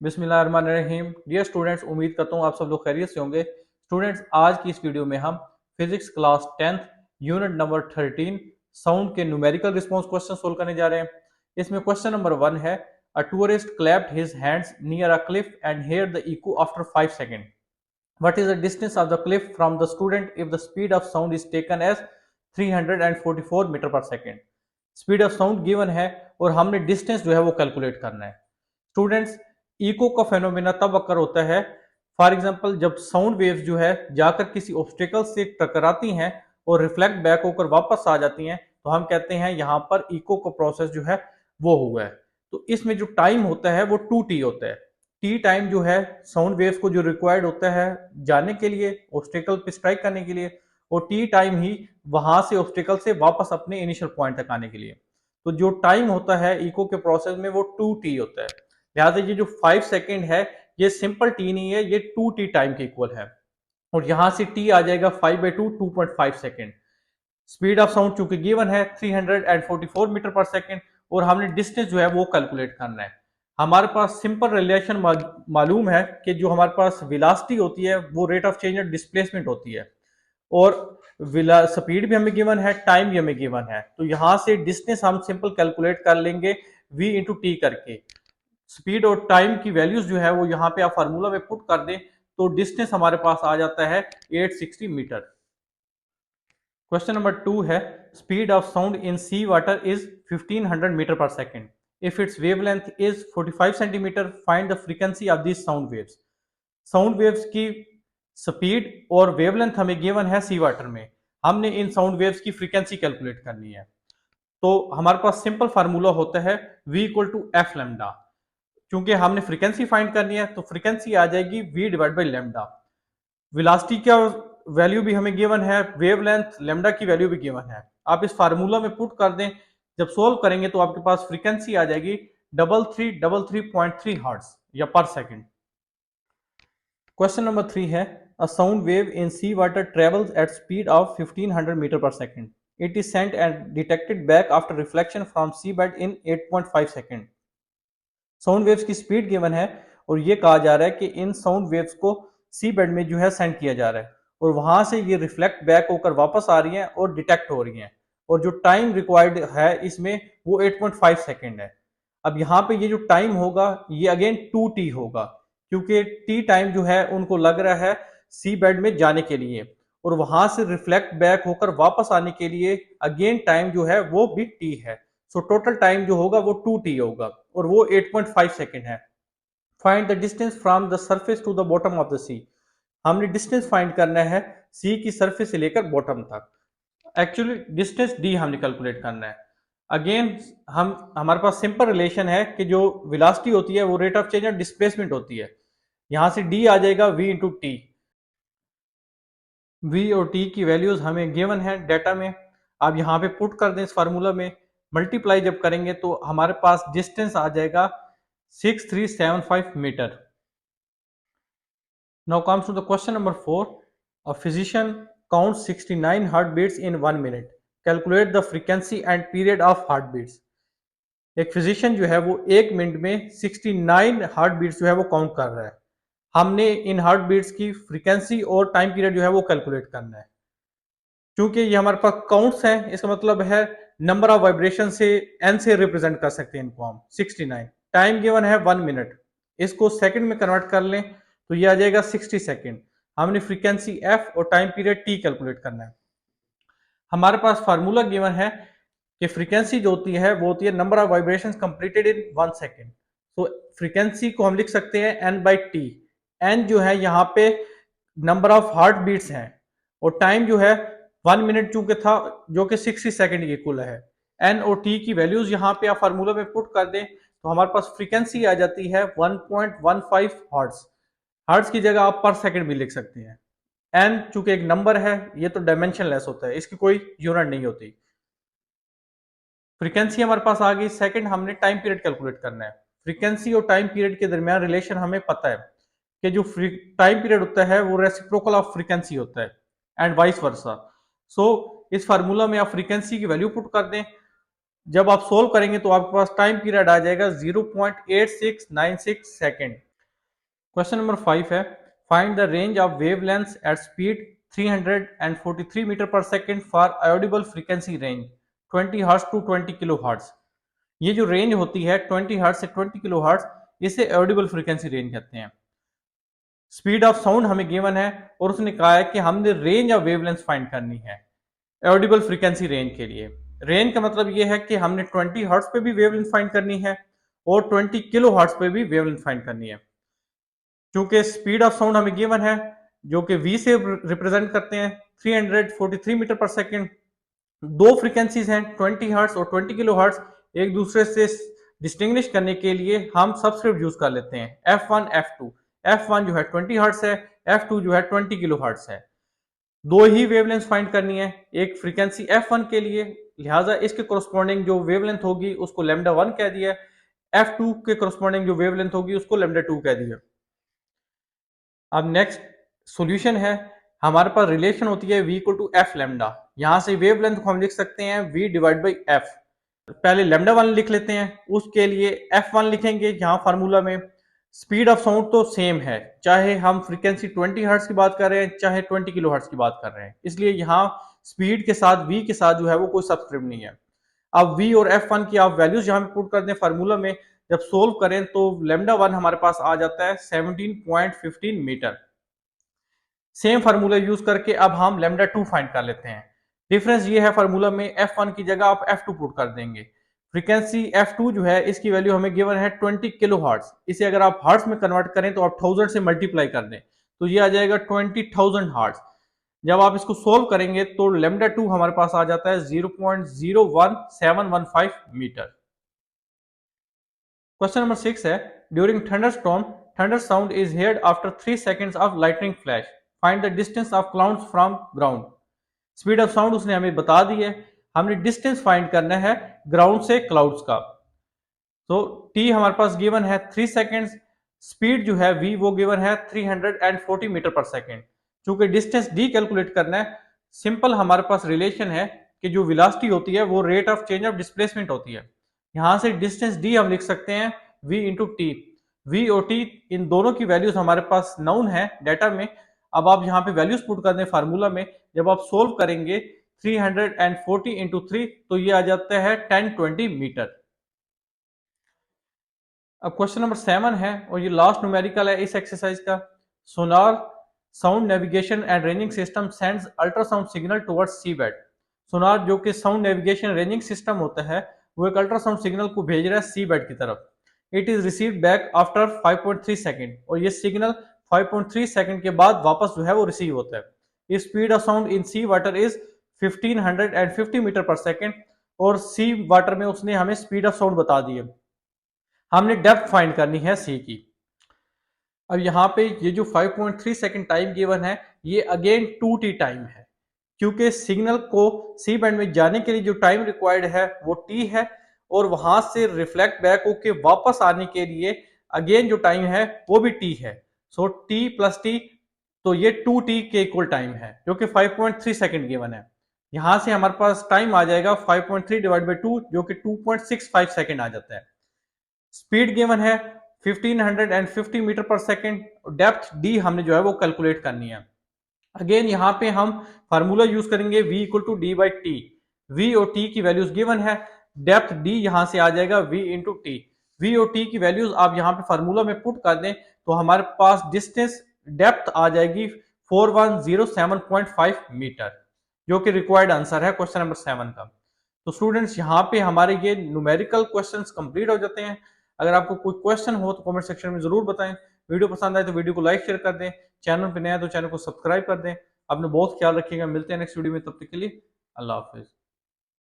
बिस्मिल्लाहिर्रहमानिर्रहीम। Dear students, उम्मीद करता हूँ आप सब लोग खैरियत से होंगे। स्टूडेंट्स, आज की इस वीडियो में हम physics class 10th unit number 13 sound के न्यूमेरिकल रिस्पॉन्स क्वेश्चन सोल्व करने जा रहे हैं। इसमें क्वेश्चन नंबर 1 है, a tourist clapped his hands near a cliff and heard the echo after 5 second. What is the distance of the cliff from the student if the speed of sound is taken as 344 metre per second. Speed of sound given है और हमने distance जो है वो calculate करना है। Students, eco का phenomena तब अकर होता है, फॉर एग्जांपल जब साउंड वेव्स जो है जाकर किसी ऑब्स्टिकल से टकराती हैं और रिफ्लेक्ट बैक होकर वापस आ जाती हैं, तो हम कहते हैं यहाँ पर इको का प्रोसेस जो है वो हुआ है। तो इसमें जो टाइम होता है वो 2t होता है। टी टाइम जो है साउंड वेव्स को जो रिक्वायर्ड होता है जाने के लिए, ऑब्स्टिकल पे स्ट्राइक करने के लिए, और टी टाइम ही वहां से ऑब्स्टिकल से वापस अपने इनिशियल पॉइंट तक आने के लिए। तो जो टाइम होता है इको के प्रोसेस में वो 2t होता है। लिहाजा ये जो 5 सेकेंड है ये सिंपल टी नहीं है, ये 2t टाइम के इक्वल है। और यहां से t आ जाएगा 5/2 2.5 सेकेंड। स्पीड ऑफ साउंड चूंकि गिवन है 344 मीटर पर सेकेंड, और हमने डिस्टेंस जो है वो कैलकुलेट करना है। हमारे पास सिंपल रिलेशन मालूम है कि जो हमारे पास वेलोसिटी होती है वो rate of change of displacement होती है, और स्पीड भी हमें गिवन है, टाइम भी हमें गिवन है। तो यहां से डिस्टेंस हम सिंपल कैलकुलेट कर लेंगे v इंटू टी करके। स्पीड और टाइम की वैल्यूज जो है वो यहाँ पे आप फार्मूला में पुट कर दें तो डिस्टेंस हमारे पास आ जाता है 860 मीटर। क्वेश्चन नंबर 2 है, speed of sound in sea water is 1500 metre per second. If its wavelength is 45 centimetre, find the frequency of this sound waves. Sound waves की स्पीड और वेवलेंथ हमें गिवन है sea water में, हमने इन sound waves की frequency calculate करनी है। तो हमारे पास सिंपल फार्मूला होता है v equal to F lambda. क्योंकि हमने फ्रीक्वेंसी फाइंड करनी है तो फ्रीक्वेंसी आ जाएगी v divide by lambda. Velocity का वैल्यू भी हमें गिवन है, वेवलेंथ लेमडा की वैल्यू भी गिवन है। आप इस फार्मूला में पुट कर दें, जब सोल्व करेंगे तो आपके पास फ्रीक्वेंसी आ जाएगी 3333.3 हर्ट्ज या पर सेकंड। क्वेश्चन नंबर 3 है, a sound wave in sea water travels at speed of 1500 metre पर second. It is sent and detected back after reflection from sea bed in 8.5 second. Sound waves की speed given है और ये कहा जा रहा है कि इन साउंड वेव्स को सी बेड में जो है सेंड किया जा रहा है, और वहां से ये रिफ्लेक्ट बैक होकर वापस आ रही हैं और डिटेक्ट हो रही हैं, और जो टाइम रिक्वायर्ड है इसमें वो 8.5 सेकेंड है। अब यहाँ पे ये जो टाइम होगा ये अगेन 2t होगा, क्योंकि टी टाइम जो है उनको लग रहा है सी बेड में जाने के लिए, और वहां से रिफ्लेक्ट बैक होकर वापस आने के लिए अगेन टाइम जो है वो भी t है। सो टोटल टाइम जो होगा वो 2t होगा, और वो 8.5 सेकेंड है। Find the distance from the surface to the bottom of the sea. हमने डिस्टेंस फाइंड करना है सी की सरफेस से लेकर बॉटम तक। एक्चुअली डिस्टेंस डी हमने कैलकुलेट करना है। अगेन हमारे पास सिंपल रिलेशन है कि जो वेलोसिटी होती है वो rate of change of displacement होती है। यहां से डी आ जाएगा v इंटू टी। v और t की वैल्यूज हमें गिवन है डेटा में, आप यहाँ पे पुट कर दें इस फार्मूला में, मल्टीप्लाई जब करेंगे तो हमारे पास डिस्टेंस आ जाएगा 6375 metre. Now comes to the question number 4. A physician counts 69 heartbeats in 1 minute. Calculate the frequency and period of heartbeats. एक फिजिशियन जो है वो 1 मिनट में 69 हार्ट बीट्स जो है वो काउंट कर रहा है। हमने इन हार्ट बीट्स की फ्रीक्वेंसी और टाइम पीरियड जो है वो कैलकुलेट करना है। क्योंकि ये हमारे पास काउंट्स हैं, इसका मतलब है नंबर ऑफ वाइब्रेशन से n से रिप्रेजेंट कर सकते हैं इनको हम। 69 टाइम गिवन है 1 मिनट, इसको सेकंड में कन्वर्ट कर लें तो ये आ जाएगा 60 सेकंड। हमने फ्रीक्वेंसी f और टाइम पीरियड t कैलकुलेट करना है। हमारे पास फार्मूला गिवन है कि फ्रीक्वेंसी जो होती है वो होती है number of vibrations completed in 1 second. तो फ्रीक्वेंसी को हम लिख सकते हैं n/t। n जो है यहाँ पे नंबर ऑफ हार्ट बीट्स हैं, और टाइम जो है 1 मिनट चूंकि था जो कि 60 सेकंड की इक्वल है। n और t की वैल्यूज यहाँ पे आप फार्मूला में पुट कर दें तो हमारे पास फ्रीक्वेंसी आ जाती है 1.15 हर्ट्ज। हर्ट्ज की जगह आप पर सेकंड भी लिख सकते हैं। n चूंकि एक नंबर है ये तो डायमेंशनलेस होता है, इसकी कोई यूनिट नहीं होती। फ्रीक्वेंसी हमारे पास आ गई। सेकंड हमने टाइम पीरियड कैलकुलेट करना है। फ्रीक्वेंसी और टाइम पीरियड के दरमियान रिलेशन हमें पता है कि जो टाइम पीरियड होता है वो रेसिप्रोकल ऑफ फ्रीक्वेंसी होता है एंड वाइस वर्सा। सो इस फार्मूला में आप फ्रीक्वेंसी की वैल्यू पुट कर दें, जब आप सोल्व करेंगे तो आपके पास टाइम पीरियड आ जाएगा 0.8696 सेकेंड। क्वेश्चन नंबर 5 है, find the range of wavelengths at speed 343 metre पर second for audible frequency range 20 hertz to 20 kilo hertz. ये जो रेंज होती है 20 हर्ट्ज से 20 किलो हर्ट्ज, इसे ऑडिबल फ्रीक्वेंसी रेंज कहते हैं। स्पीड ऑफ साउंड हमें गिवन है और उसने कहा है कि हमने रेंज ऑफ वेवलेंथ फाइंड करनी है ऑडिबल फ्रीक्वेंसी रेंज के लिए। रेंज का मतलब ये है कि हमने 20 हर्ट्ज पे भी वेवलेंथ फाइंड करनी है और 20 किलो हर्ट्ज पे भी वेवलेंथ फाइंड करनी है। क्योंकि स्पीड ऑफ साउंड हमें गिवन है जो कि v से रिप्रेजेंट करते हैं 343 मीटर पर सेकंड। दो फ्रीक्वेंसीज हैं 20 हर्ट्ज और 20 किलो हर्ट्ज, एक दूसरे से डिस्टिंग्विश करने के लिए हम सबस्क्रिप्ट यूज कर लेते हैं F1 F2। F1 जो है 20 हर्ट्ज है, F2 जो है 20 किलो हर्ट्ज है। दो ही वेवलेंथ फाइंड करनी है एक फ्रीक्वेंसी F1 के लिए, लिहाजा इसके कोरस्पॉन्डिंग जो वेवलेंथ होगी उसको लैम्डा 1 कह दिया। F2 के कोरस्पॉन्डिंग जो वेवलेंथ होगी उसको लैम्डा 2 कह दिया। अब नेक्स्ट सॉल्यूशन है, हमारे पास रिलेशन होती है v equal to F lambda. यहां से वेवलेंथ को हम लिख सकते हैं v डिवाइड बाई एफ। पहले लैम्डा 1 लिख लेते हैं, उसके लिए f1 लिखेंगे। यहाँ फार्मूला में स्पीड ऑफ साउंड तो सेम है, चाहे हम फ्रीक्वेंसी 20 हर्ट्ज की बात कर रहे हैं चाहे 20 किलो हर्ट्ज की बात कर रहे हैं, इसलिए यहाँ स्पीड के साथ v के साथ जो है वो कोई सबस्क्रिप्ट नहीं है। अब v और f1 की आप वैल्यूज यहाँ पे पुट कर दें फार्मूला में, जब सोल्व करें तो लैम्डा 1 हमारे पास आ जाता है 17.15 मीटर। सेम फार्मूला यूज करके अब हम लैम्डा 2 फाइंड कर लेते हैं। डिफरेंस ये है फार्मूला में F1 की जगह आप F2 पुट कर देंगे। फ्रीक्वेंसी F2 जो है इसकी वैल्यू हमें गिवन है 20 किलो हर्ट्ज। इसे अगर आप हर्ट्ज में कन्वर्ट करें तो आप 1000 से मल्टीप्लाई कर दें तो ये आ जाएगा 20,000 हर्ट्ज। जब आप इसको सोल्व करेंगे तो लैम्डा 2 हमारे पास आ जाता है 0.01715 मीटर। क्वेश्चन नंबर 6 है, during thunderstorm thunder sound is heard after 3 seconds of lightning flash, find the distance of clouds from ground. Speed of sound उसने हमें बता दी है, हमने डिस्टेंस फाइंड करना है ग्राउंड से क्लाउड्स का। तो टी हमारे पास गिवन है 3 सेकंड्स, स्पीड जो है v वो गिवन है 340 मीटर पर सेकंड। चूंकि डिस्टेंस d कैलकुलेट करना है, सिंपल हमारे पास रिलेशन है कि जो वेलोसिटी होती है वो rate of change of displacement होती है। यहां से डिस्टेंस d हम लिख सकते हैं v इंटू टी। v और t इन दोनों की वैल्यूज हमारे पास नाउन है डाटा में। अब आप यहाँ पे वैल्यूज पुट कर दें फार्मूला में, जब आप सोल्व करेंगे 340 इंटू 3 तो ये आ जाता है 1020 मीटर। अब क्वेश्चन नंबर 7 है और ये लास्ट न्यूमेरिकल है इस एक्सरसाइज का। Sonar sound navigation and ranging system sends ultrasound signal towards seabed. Sonar जो कि साउंड नेविगेशन रेंजिंग सिस्टम होता है वो एक अल्ट्रासाउंड सिग्नल को भेज रहा है सीबेड की तरफ। It is received back after 5.3 second और ये सिग्नल 5.3 सेकंड के बाद वापस जो है वो रिसीव होता है। Speed of sound in sea water is 1550 metre पर सेकंड और सी वाटर में उसने हमें स्पीड ऑफ साउंड बता दी है। हमने डेप्थ फाइंड करनी है सी की। अब यहाँ पे ये जो 5.3 सेकंड टाइम गिवन है ये अगेन 2t टाइम है, क्योंकि सिग्नल को सी बैंड में जाने के लिए जो टाइम रिक्वायर्ड है वो t है और वहां से रिफ्लेक्ट बैक होके वापस आने के लिए अगेन जो टाइम है वो भी t है। सो t प्लस t, तो ये 2t के इक्वल टाइम है जो कि 5.3 सेकंड गिवन है। यहां से हमारे पास टाइम आ जाएगा 5.3 डिवाइड बाई 2 जो कि 2.65 सेकंड आ जाता है। स्पीड गिवन है 1550 मीटर पर सेकंड, डेप्थ डी हमने जो है वो कैलकुलेट करनी है। अगेन यहाँ पे हम फार्मूला यूज करेंगे v equal to D by T. v और t की वैल्यूज गिवन है, डेप्थ d यहां से आ जाएगा v इंटू टी। v और t की वैल्यूज आप यहाँ पे फार्मूला में पुट कर दें तो हमारे पास डिस्टेंस डेप्थ आ जाएगी 4107.5 मीटर, जो कि रिक्वायर्ड आंसर है क्वेश्चन नंबर 7 का। तो स्टूडेंट्स यहाँ पे हमारे ये न्यूमेरिकल क्वेश्चंस कंप्लीट हो जाते हैं। अगर आपको कोई क्वेश्चन हो तो कमेंट सेक्शन में जरूर बताएं। वीडियो पसंद आए तो वीडियो को लाइक शेयर कर दें, चैनल पे नया है तो चैनल को सब्सक्राइब कर दें। अपने बहुत ख्याल रखिएगा, मिलते हैं नेक्स्ट वीडियो में, तब तक के लिए अल्लाह हाफिज।